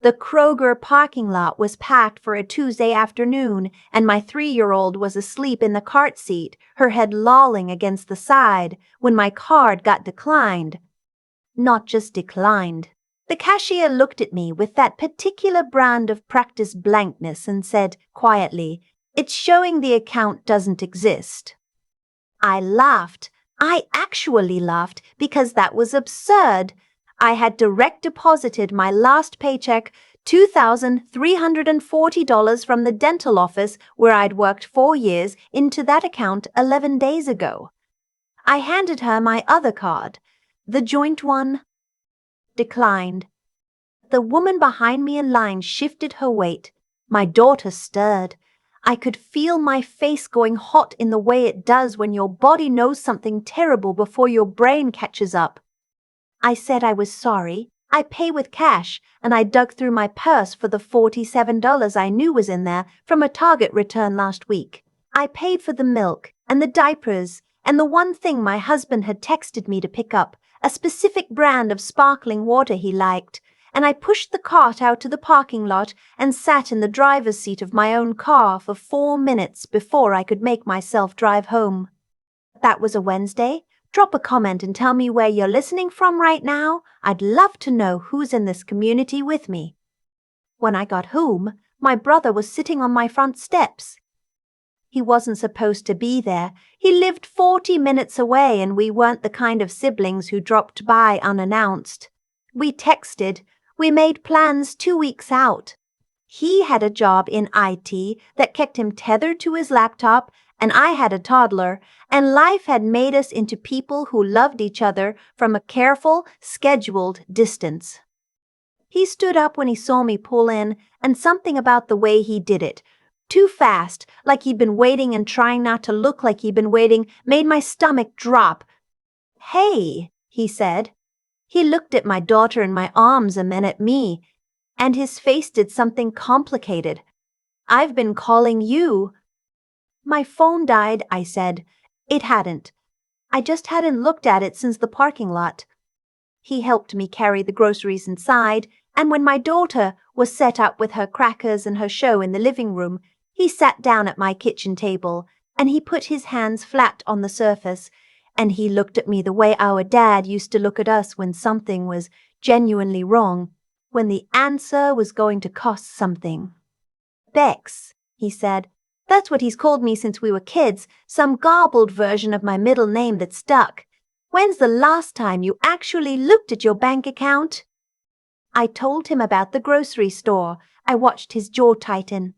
The Kroger parking lot was packed for a Tuesday afternoon, and my 3-year-old was asleep in the cart seat, her head lolling against the side, when my card got declined. Not just declined. The cashier looked at me with that particular brand of practiced blankness and said quietly, "It's showing the account doesn't exist." I laughed. I actually laughed because that was absurd. I had direct deposited my last paycheck, $2,340 from the dental office where I'd worked 4 years, into that account 11 days ago. I handed her my other card, the joint one. Declined. The woman behind me in line shifted her weight. My daughter stirred. I could feel my face going hot in the way it does when your body knows something terrible before your brain catches up. I said I was sorry. I pay with cash, and I dug through my purse for the $47 I knew was in there from a Target return last week. I paid for the milk and the diapers and the one thing my husband had texted me to pick up, a specific brand of sparkling water he liked, and I pushed the cart out to the parking lot and sat in the driver's seat of my own car for 4 minutes before I could make myself drive home. That was a Wednesday. Drop a comment and tell me where you're listening from right now. I'd love to know who's in this community with me. When I got home, my brother was sitting on my front steps. He wasn't supposed to be there. He lived 40 minutes away, and we weren't the kind of siblings who dropped by unannounced. We texted. We made plans 2 weeks out. He had a job in IT that kept him tethered to his laptop, and I had a toddler, and life had made us into people who loved each other from a careful, scheduled distance. He stood up when he saw me pull in, and something about the way he did it, too fast, like he'd been waiting and trying not to look like he'd been waiting, made my stomach drop. "Hey," he said. He looked at my daughter in my arms and then at me, and his face did something complicated. "I've been calling you." "My phone died," I said. It hadn't. I just hadn't looked at it since the parking lot. He helped me carry the groceries inside, and when my daughter was set up with her crackers and her show in the living room, he sat down at my kitchen table, and he put his hands flat on the surface, and he looked at me the way our dad used to look at us when something was genuinely wrong, when the answer was going to cost something. "Bex," he said. "That's what he's called me since we were kids, some garbled version of my middle name that stuck. When's the last time you actually looked at your bank account?" I told him about the grocery store. I watched his jaw tighten.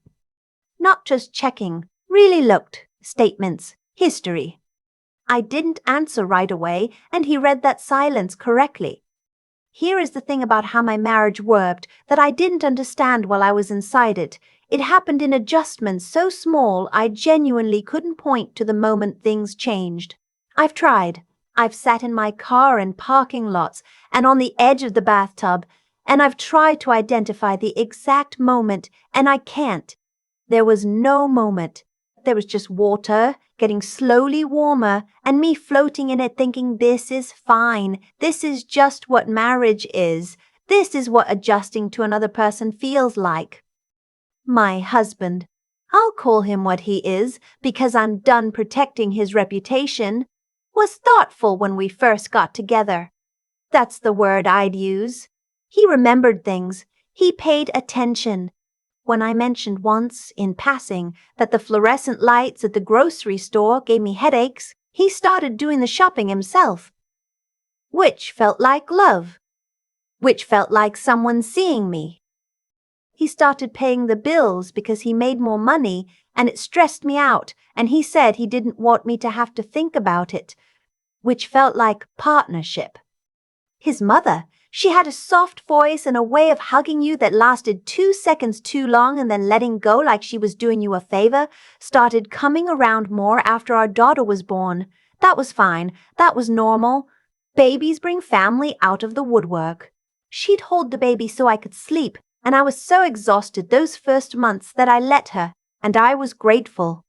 Not just checking, really looked. Statements, history. I didn't answer right away, and he read that silence correctly. Here is the thing about how my marriage worked that I didn't understand while I was inside it. It happened in adjustments so small I genuinely couldn't point to the moment things changed. I've tried. I've sat in my car in parking lots and on the edge of the bathtub, and I've tried to identify the exact moment, and I can't. There was no moment. There was just water, getting slowly warmer, and me floating in it thinking this is fine. This is just what marriage is. This is what adjusting to another person feels like. My husband. I'll call him what he is because I'm done protecting his reputation. Was thoughtful when we first got together. That's the word I'd use. He remembered things. He paid attention. When I mentioned once, in passing, that the fluorescent lights at the grocery store gave me headaches, he started doing the shopping himself. Which felt like love. Which felt like someone seeing me. He started paying the bills because he made more money, and it stressed me out, and he said he didn't want me to have to think about it. Which felt like partnership. His mother. She had a soft voice and a way of hugging you that lasted 2 seconds too long and then letting go like she was doing you a favor, started coming around more after our daughter was born. That was fine. That was normal. Babies bring family out of the woodwork. She'd hold the baby so I could sleep, and I was so exhausted those first months that I let her, and I was grateful.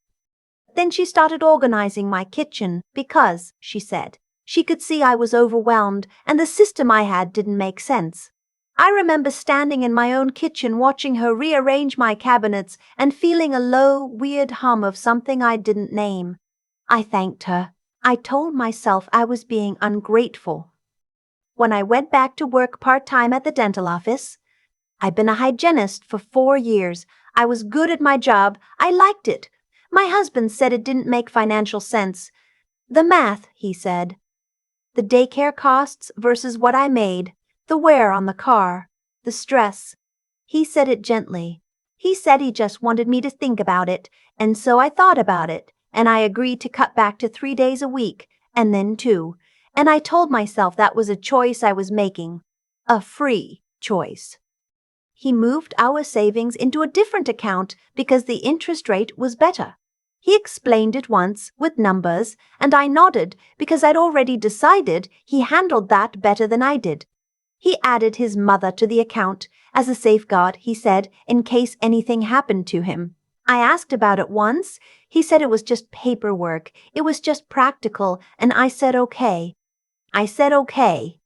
Then she started organizing my kitchen because, she said, she could see I was overwhelmed and the system I had didn't make sense. I remember standing in my own kitchen watching her rearrange my cabinets and feeling a low, weird hum of something I didn't name. I thanked her. I told myself I was being ungrateful. When I went back to work part-time at the dental office, I'd been a hygienist for 4 years. I was good at my job. I liked it. My husband said it didn't make financial sense. The math, he said. The daycare costs versus what I made, the wear on the car, the stress. He said it gently. He said he just wanted me to think about it, and so I thought about it, and I agreed to cut back to 3 days a week, and then 2. And I told myself that was a choice I was making. A free choice. He moved our savings into a different account because the interest rate was better. He explained it once with numbers, and I nodded because I'd already decided he handled that better than I did. He added his mother to the account as a safeguard, he said, in case anything happened to him. I asked about it once. He said it was just paperwork. It was just practical, and I said okay. I said okay.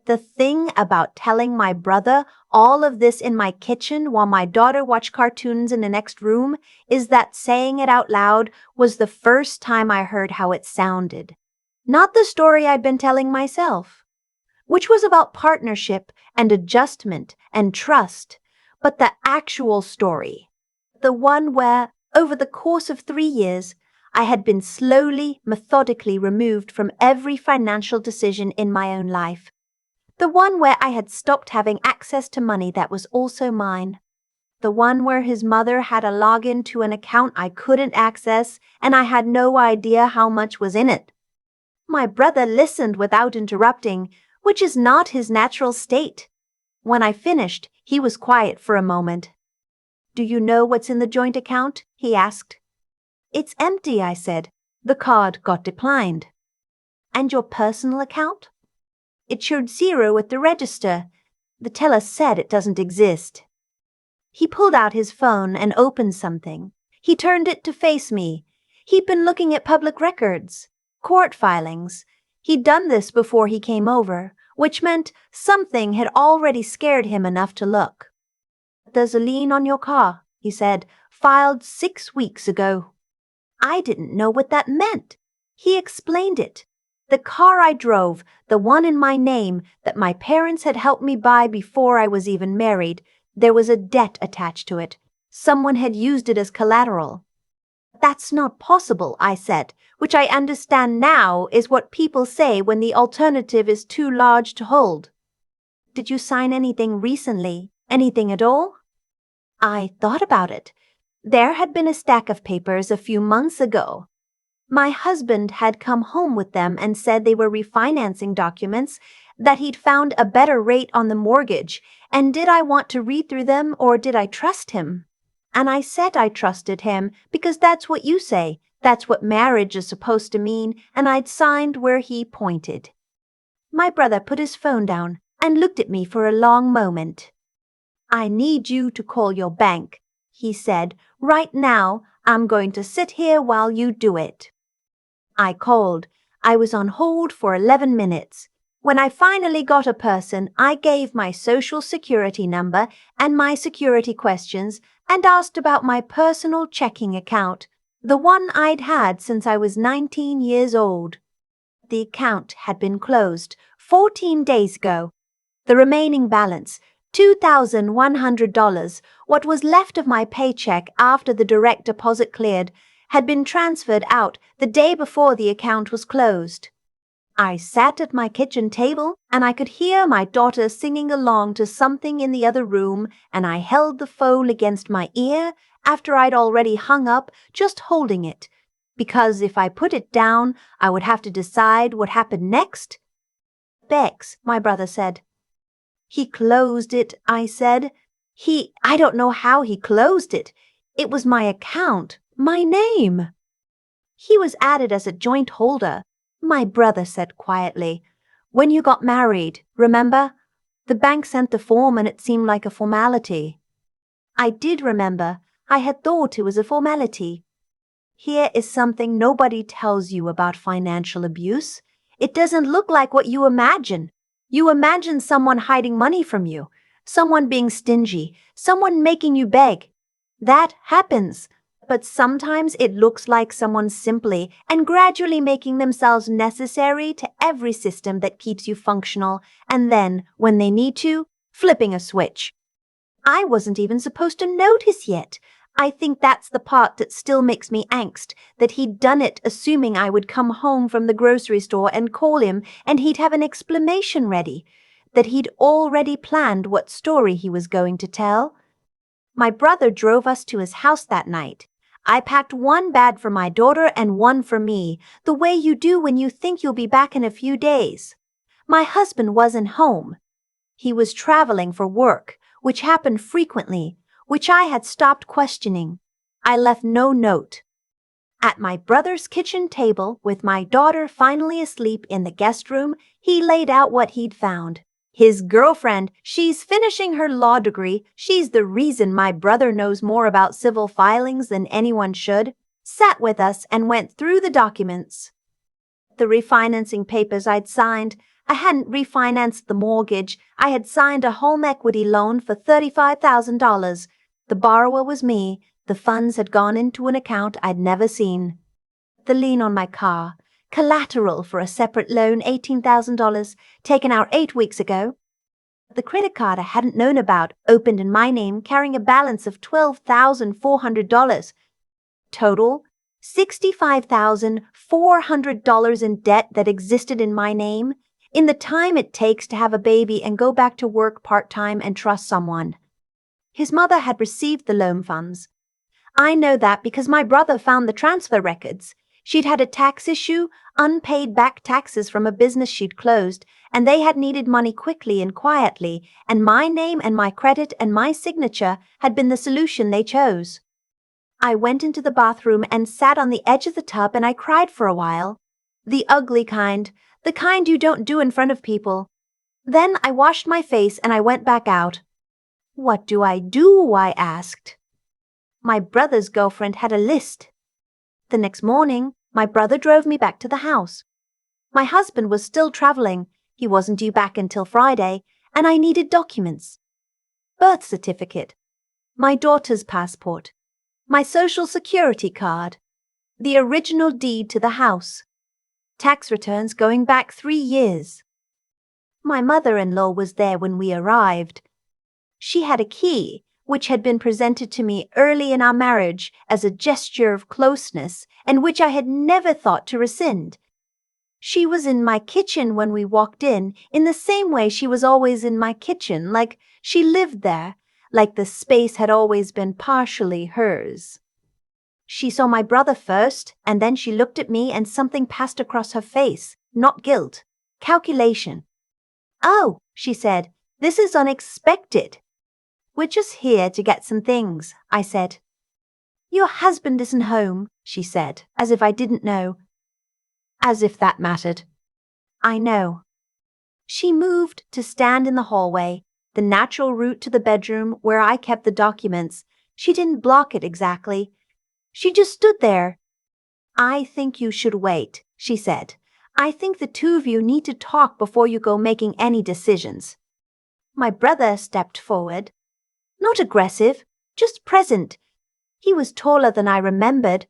The thing about telling my brother all of this in my kitchen while my daughter watched cartoons in the next room is that saying it out loud was the first time I heard how it sounded. Not the story I'd been telling myself, which was about partnership and adjustment and trust, but the actual story. The one where, over the course of 3 years, I had been slowly, methodically removed from every financial decision in my own life. The one where I had stopped having access to money that was also mine. The one where his mother had a login to an account I couldn't access, and I had no idea how much was in it. My brother listened without interrupting, which is not his natural state. When I finished, he was quiet for a moment. "Do you know what's in the joint account?" he asked. "It's empty," I said. "The card got declined." "And your personal account?" "It showed 0 at the register. The teller said it doesn't exist." He pulled out his phone and opened something. He turned it to face me. He'd been looking at public records, court filings. He'd done this before he came over, which meant something had already scared him enough to look. "There's a lien on your car," he said, "filed 6 weeks ago." I didn't know what that meant. He explained it. The car I drove, the one in my name that my parents had helped me buy before I was even married, there was a debt attached to it. Someone had used it as collateral. "That's not possible," I said, which I understand now is what people say when the alternative is too large to hold. "Did you sign anything recently? Anything at all?" I thought about it. There had been a stack of papers a few months ago. My husband had come home with them and said they were refinancing documents, that he'd found a better rate on the mortgage, and did I want to read through them or did I trust him? And I said I trusted him because that's what you say, that's what marriage is supposed to mean, and I'd signed where he pointed. My brother put his phone down and looked at me for a long moment. "I need you to call your bank," he said. "Right now, I'm going to sit here while you do it." I called. I was on hold for 11 minutes. When I finally got a person, I gave my social security number and my security questions and asked about my personal checking account, the one I'd had since I was 19 years old. The account had been closed 14 days ago. The remaining balance, $2,100, what was left of my paycheck after the direct deposit cleared, had been transferred out the day before the account was closed. I sat at my kitchen table and I could hear my daughter singing along to something in the other room, and I held the phone against my ear after I'd already hung up, just holding it, because if I put it down, I would have to decide what happened next. "Bex," my brother said. "He closed it," I said. I don't know how he closed it. It was my account, my name." "He was added as a joint holder," my brother said quietly. "When you got married, remember? The bank sent the form and it seemed like a formality." I did remember. I had thought it was a formality. Here is something nobody tells you about financial abuse. It doesn't look like what you imagine. You imagine someone hiding money from you, someone being stingy, someone making you beg. That happens. But sometimes it looks like someone simply and gradually making themselves necessary to every system that keeps you functional, and then, when they need to, flipping a switch. I wasn't even supposed to notice yet. I think that's the part that still makes me angst, that he'd done it assuming I would come home from the grocery store and call him and he'd have an explanation ready, that he'd already planned what story he was going to tell. My brother drove us to his house that night. I packed one bag for my daughter and one for me, the way you do when you think you'll be back in a few days. My husband wasn't home. He was traveling for work, which happened frequently, which I had stopped questioning. I left no note. At my brother's kitchen table, with my daughter finally asleep in the guest room, he laid out what he'd found. His girlfriend, she's finishing her law degree, she's the reason my brother knows more about civil filings than anyone should, sat with us and went through the documents. The refinancing papers I'd signed. I hadn't refinanced the mortgage. I had signed a home equity loan for $35,000. The borrower was me. The funds had gone into an account I'd never seen. The lien on my car. Collateral for a separate loan, $18,000, taken out 8 weeks ago. The credit card I hadn't known about, opened in my name, carrying a balance of $12,400. Total, $65,400 in debt that existed in my name, in the time it takes to have a baby and go back to work part-time and trust someone. His mother had received the loan funds. I know that because my brother found the transfer records. She'd had a tax issue, unpaid back taxes from a business she'd closed, and they had needed money quickly and quietly, and my name and my credit and my signature had been the solution they chose. I went into the bathroom and sat on the edge of the tub and I cried for a while. The ugly kind, the kind you don't do in front of people. Then I washed my face and I went back out. What do? I asked. My brother's girlfriend had a list. The next morning, my brother drove me back to the house. My husband was still traveling. He wasn't due back until Friday, and I needed documents. Birth certificate, my daughter's passport, my social security card, the original deed to the house, tax returns going back 3 years. My mother-in-law was there when we arrived. She had a key, which had been presented to me early in our marriage as a gesture of closeness and which I had never thought to rescind. She was in my kitchen when we walked in the same way she was always in my kitchen, like she lived there, like the space had always been partially hers. She saw my brother first, and then she looked at me and something passed across her face, not guilt, calculation. "Oh," she said, "this is unexpected." "We're just here to get some things," I said. "Your husband isn't home," she said, as if I didn't know. As if that mattered. I know. She moved to stand in the hallway, the natural route to the bedroom where I kept the documents. She didn't block it exactly. She just stood there. "I think you should wait," she said. "I think the two of you need to talk before you go making any decisions." My brother stepped forward. Not aggressive, just present. He was taller than I remembered.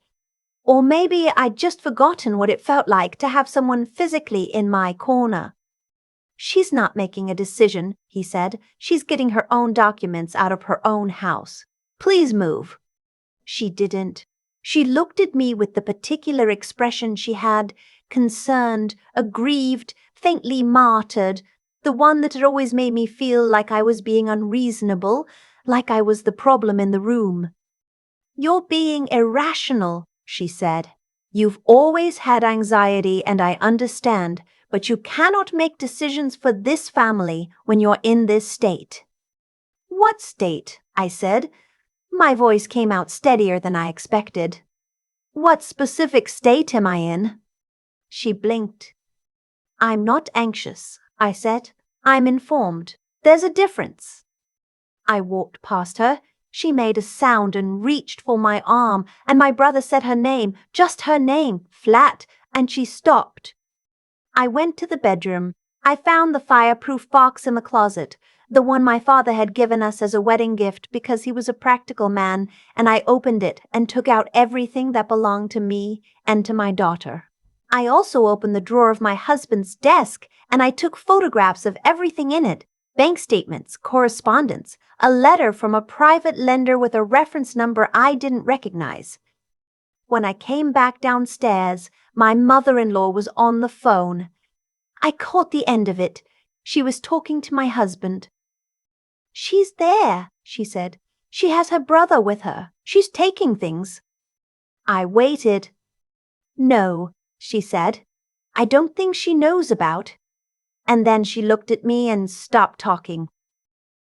Or maybe I'd just forgotten what it felt like to have someone physically in my corner. "She's not making a decision," he said. "She's getting her own documents out of her own house. Please move." She didn't. She looked at me with the particular expression she had, concerned, aggrieved, faintly martyred, the one that had always made me feel like I was being unreasonable, like I was the problem in the room. "You're being irrational," she said. "You've always had anxiety and I understand, but you cannot make decisions for this family when you're in this state." "What state?" I said. My voice came out steadier than I expected. "What specific state am I in?" She blinked. "I'm not anxious," I said. "I'm informed. There's a difference." I walked past her. She made a sound and reached for my arm, and my brother said her name, just her name, flat, and she stopped. I went to the bedroom. I found the fireproof box in the closet, the one my father had given us as a wedding gift because he was a practical man, and I opened it and took out everything that belonged to me and to my daughter. I also opened the drawer of my husband's desk, and I took photographs of everything in it: bank statements, correspondence, a letter from a private lender with a reference number I didn't recognize. When I came back downstairs, my mother-in-law was on the phone. I caught the end of it. She was talking to my husband. "She's there," she said. "She has her brother with her. She's taking things." I waited. "No," she said. "I don't think she knows about." And then she looked at me and stopped talking.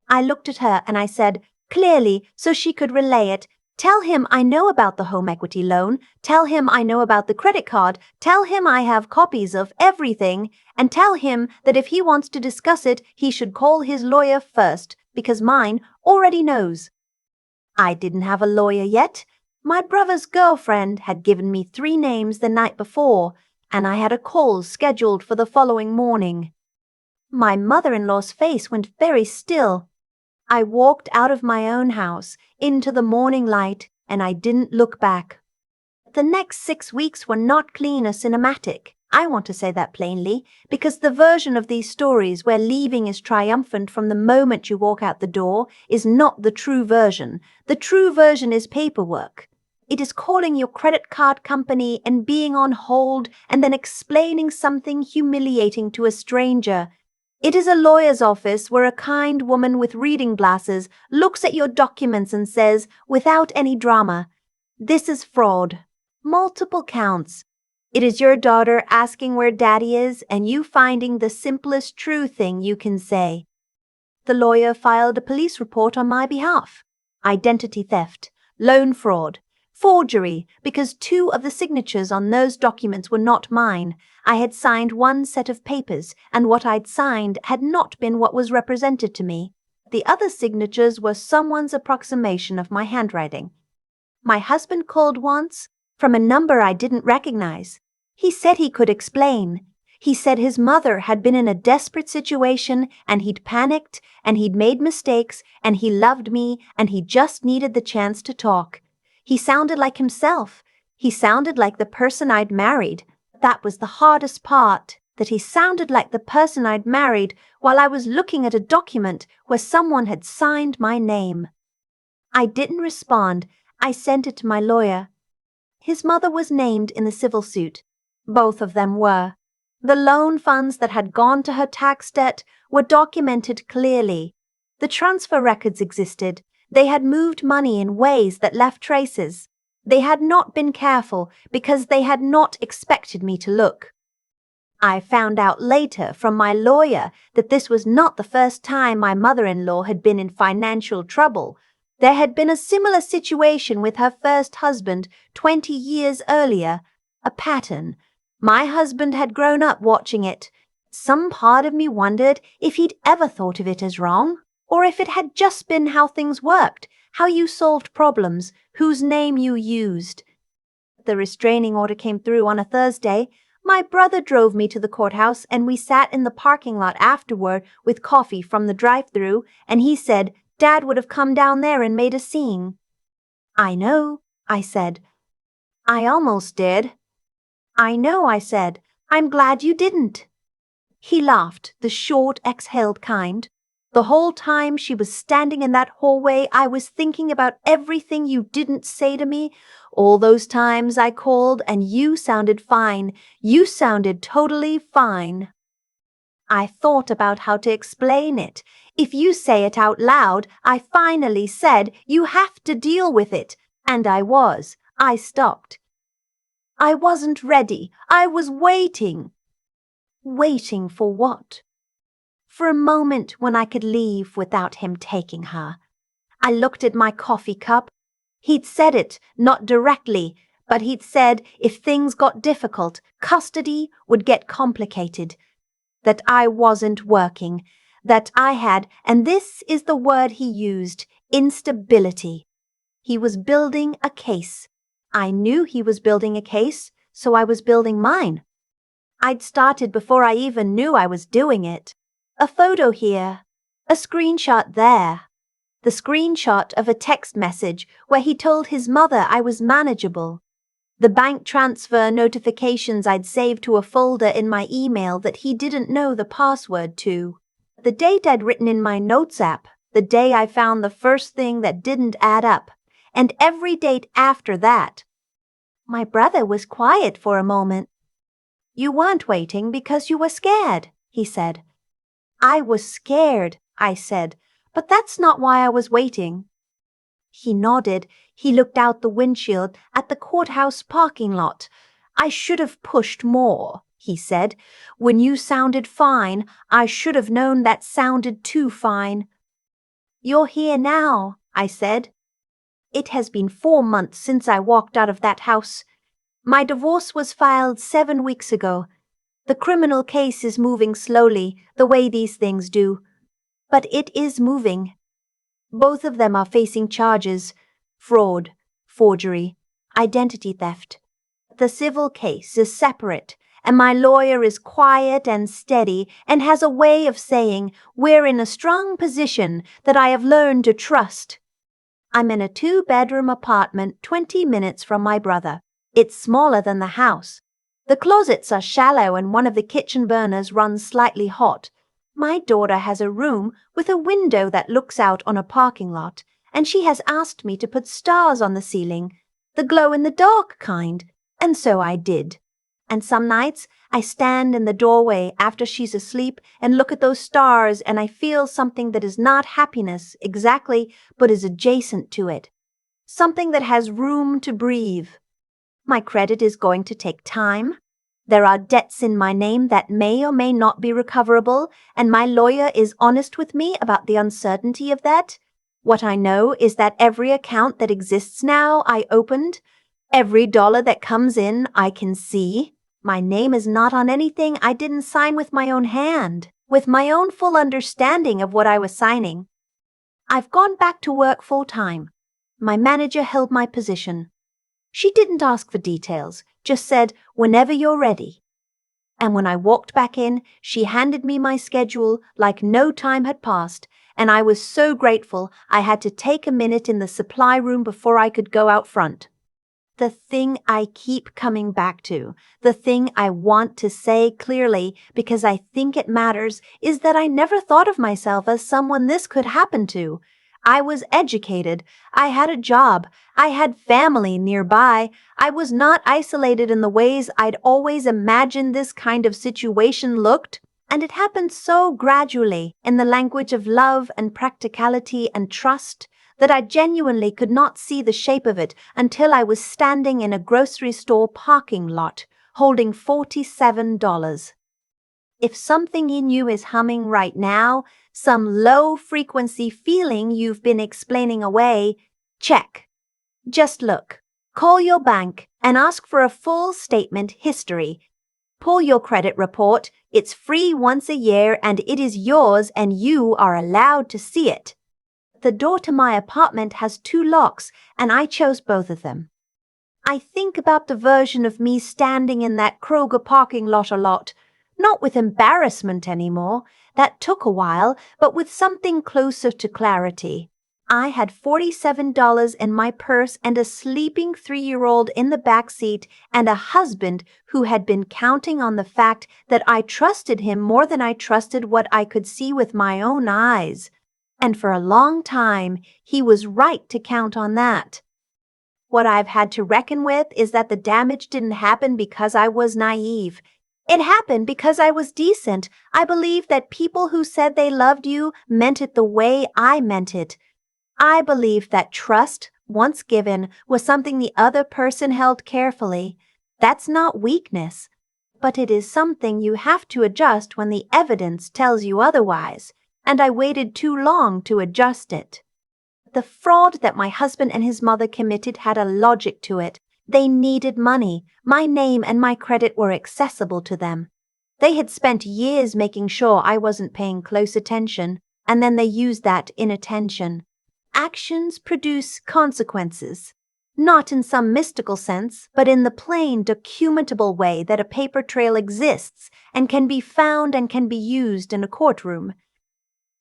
I looked at her and I said, clearly, so she could relay it, "Tell him I know about the home equity loan. Tell him I know about the credit card. Tell him I have copies of everything. And tell him that if he wants to discuss it, he should call his lawyer first, because mine already knows." I didn't have a lawyer yet. My brother's girlfriend had given me 3 names the night before, and I had a call scheduled for the following morning. My mother-in-law's face went very still. I walked out of my own house into the morning light, and I didn't look back. The next 6 weeks were not clean or cinematic. I want to say that plainly, because the version of these stories where leaving is triumphant from the moment you walk out the door is not the true version. The true version is paperwork. It is calling your credit card company and being on hold and then explaining something humiliating to a stranger. It is a lawyer's office where a kind woman with reading glasses looks at your documents and says, without any drama, "This is fraud. Multiple counts." It is your daughter asking where daddy is and you finding the simplest true thing you can say. The lawyer filed a police report on my behalf. Identity theft, loan fraud, forgery, because 2 of the signatures on those documents were not mine. I had signed one set of papers, and what I'd signed had not been what was represented to me. The other signatures were someone's approximation of my handwriting. My husband called once, from a number I didn't recognize. He said he could explain. He said his mother had been in a desperate situation, and he'd panicked, and he'd made mistakes, and he loved me, and he just needed the chance to talk. He sounded like himself. He sounded like the person I'd married. That was the hardest part, that he sounded like the person I'd married while I was looking at a document where someone had signed my name. I didn't respond. I sent it to my lawyer. His mother was named in the civil suit. Both of them were. The loan funds that had gone to her tax debt were documented clearly. The transfer records existed. They had moved money in ways that left traces. They had not been careful because they had not expected me to look. I found out later from my lawyer that this was not the first time my mother-in-law had been in financial trouble. There had been a similar situation with her first husband 20 years earlier, a pattern. My husband had grown up watching it. Some part of me wondered if he'd ever thought of it as wrong, or if it had just been how things worked, how you solved problems, whose name you used. The restraining order came through on a Thursday. My brother drove me to the courthouse, and we sat in the parking lot afterward with coffee from the drive-thru, and he said Dad would have come down there and made a scene. "I know," I said. "I almost did." "I know," I said. "I'm glad you didn't." He laughed, the short, exhaled kind. "The whole time she was standing in that hallway, I was thinking about everything you didn't say to me. All those times I called and you sounded fine. You sounded totally fine." I thought about how to explain it. If you say it out loud, I finally said, "You have to deal with it." And I was. I stopped. I wasn't ready. I was waiting. Waiting for what? For a moment when I could leave without him taking her. I looked at my coffee cup. He'd said it, not directly, but he'd said if things got difficult, custody would get complicated. That I wasn't working, that I had, and this is the word he used, instability. He was building a case. I knew he was building a case, so I was building mine. I'd started before I even knew I was doing it. A photo here, a screenshot there. The screenshot of a text message where he told his mother I was manageable. The bank transfer notifications I'd saved to a folder in my email that he didn't know the password to. The date I'd written in my notes app, the day I found the first thing that didn't add up, and every date after that. My brother was quiet for a moment. "You weren't waiting because you were scared," he said. "I was scared," I said, "but that's not why I was waiting." He nodded. He looked out the windshield at the courthouse parking lot. "I should have pushed more," he said. "When you sounded fine, I should have known that sounded too fine." "You're here now," I said. "It has been 4 months since I walked out of that house. My divorce was filed 7 weeks ago. The criminal case is moving slowly, the way these things do. But it is moving. Both of them are facing charges: fraud, forgery, identity theft. The civil case is separate, and my lawyer is quiet and steady and has a way of saying we're in a strong position that I have learned to trust. I'm in a 2-bedroom apartment 20 minutes from my brother. It's smaller than the house. The closets are shallow and one of the kitchen burners runs slightly hot. My daughter has a room with a window that looks out on a parking lot, and she has asked me to put stars on the ceiling, the glow-in-the-dark kind, and so I did. And some nights I stand in the doorway after she's asleep and look at those stars, and I feel something that is not happiness exactly, but is adjacent to it. Something that has room to breathe. My credit is going to take time. There are debts in my name that may or may not be recoverable, and my lawyer is honest with me about the uncertainty of that. What I know is that every account that exists now I opened, every dollar that comes in I can see. My name is not on anything I didn't sign with my own hand, with my own full understanding of what I was signing. I've gone back to work full-time. My manager held my position. She didn't ask for details, just said, "Whenever you're ready." And when I walked back in, she handed me my schedule like no time had passed, and I was so grateful I had to take a minute in the supply room before I could go out front. The thing I keep coming back to, the thing I want to say clearly because I think it matters, is that I never thought of myself as someone this could happen to. I was educated. I had a job. I had family nearby. I was not isolated in the ways I'd always imagined this kind of situation looked. And it happened so gradually, in the language of love and practicality and trust, that I genuinely could not see the shape of it until I was standing in a grocery store parking lot, holding $47. If something in you is humming right now, some low-frequency feeling you've been explaining away, check. Just look. Call your bank and ask for a full statement history. Pull your credit report. It's free once a year and it is yours and you are allowed to see it. The door to my apartment has 2 locks and I chose both of them. I think about the version of me standing in that Kroger parking lot a lot. Not with embarrassment anymore. That took a while, but with something closer to clarity. I had $47 in my purse and a sleeping 3-year-old in the back seat and a husband who had been counting on the fact that I trusted him more than I trusted what I could see with my own eyes. And for a long time, he was right to count on that. What I've had to reckon with is that the damage didn't happen because I was naive. It happened because I was decent. I believed that people who said they loved you meant it the way I meant it. I believed that trust, once given, was something the other person held carefully. That's not weakness, but it is something you have to adjust when the evidence tells you otherwise, and I waited too long to adjust it. The fraud that my husband and his mother committed had a logic to it. They needed money. My name and my credit were accessible to them. They had spent years making sure I wasn't paying close attention, and then they used that inattention. Actions produce consequences. Not in some mystical sense, but in the plain, documentable way that a paper trail exists and can be found and can be used in a courtroom.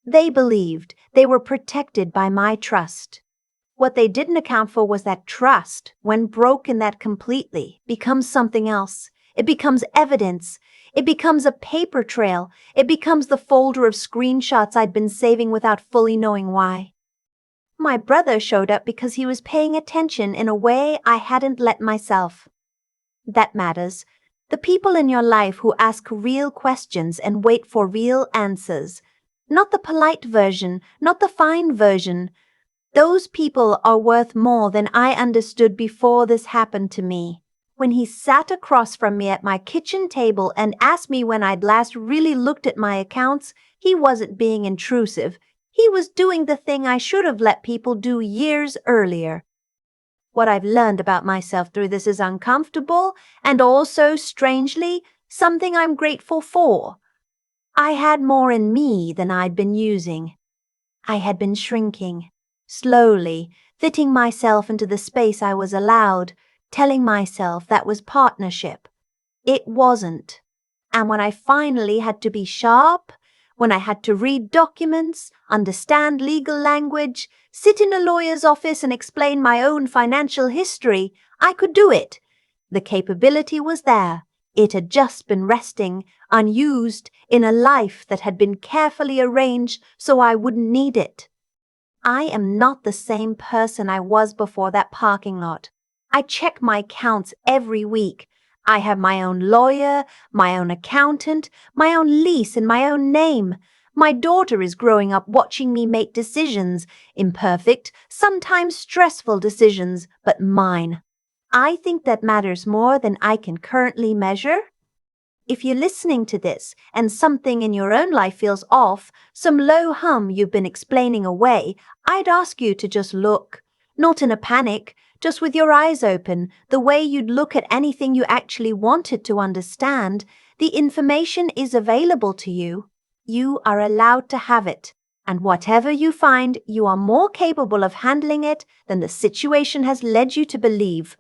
They believed they were protected by my trust. What they didn't account for was that trust, when broken that completely, becomes something else. It becomes evidence. It becomes a paper trail. It becomes the folder of screenshots I'd been saving without fully knowing why. My brother showed up because he was paying attention in a way I hadn't let myself. That matters. The people in your life who ask real questions and wait for real answers. Not the polite version, not the fine version. Those people are worth more than I understood before this happened to me. When he sat across from me at my kitchen table and asked me when I'd last really looked at my accounts, he wasn't being intrusive. He was doing the thing I should have let people do years earlier. What I've learned about myself through this is uncomfortable and also, strangely, something I'm grateful for. I had more in me than I'd been using. I had been shrinking, slowly, fitting myself into the space I was allowed, telling myself that was partnership. It wasn't. And when I finally had to be sharp, when I had to read documents, understand legal language, sit in a lawyer's office and explain my own financial history, I could do it. The capability was there. It had just been resting, unused, in a life that had been carefully arranged so I wouldn't need it. I am not the same person I was before that parking lot. I check my accounts every week. I have my own lawyer, my own accountant, my own lease in my own name. My daughter is growing up watching me make decisions, imperfect, sometimes stressful decisions, but mine. I think that matters more than I can currently measure. If you're listening to this and something in your own life feels off, some low hum you've been explaining away, I'd ask you to just look. Not in a panic, just with your eyes open, the way you'd look at anything you actually wanted to understand. The information is available to you. You are allowed to have it. And whatever you find, you are more capable of handling it than the situation has led you to believe.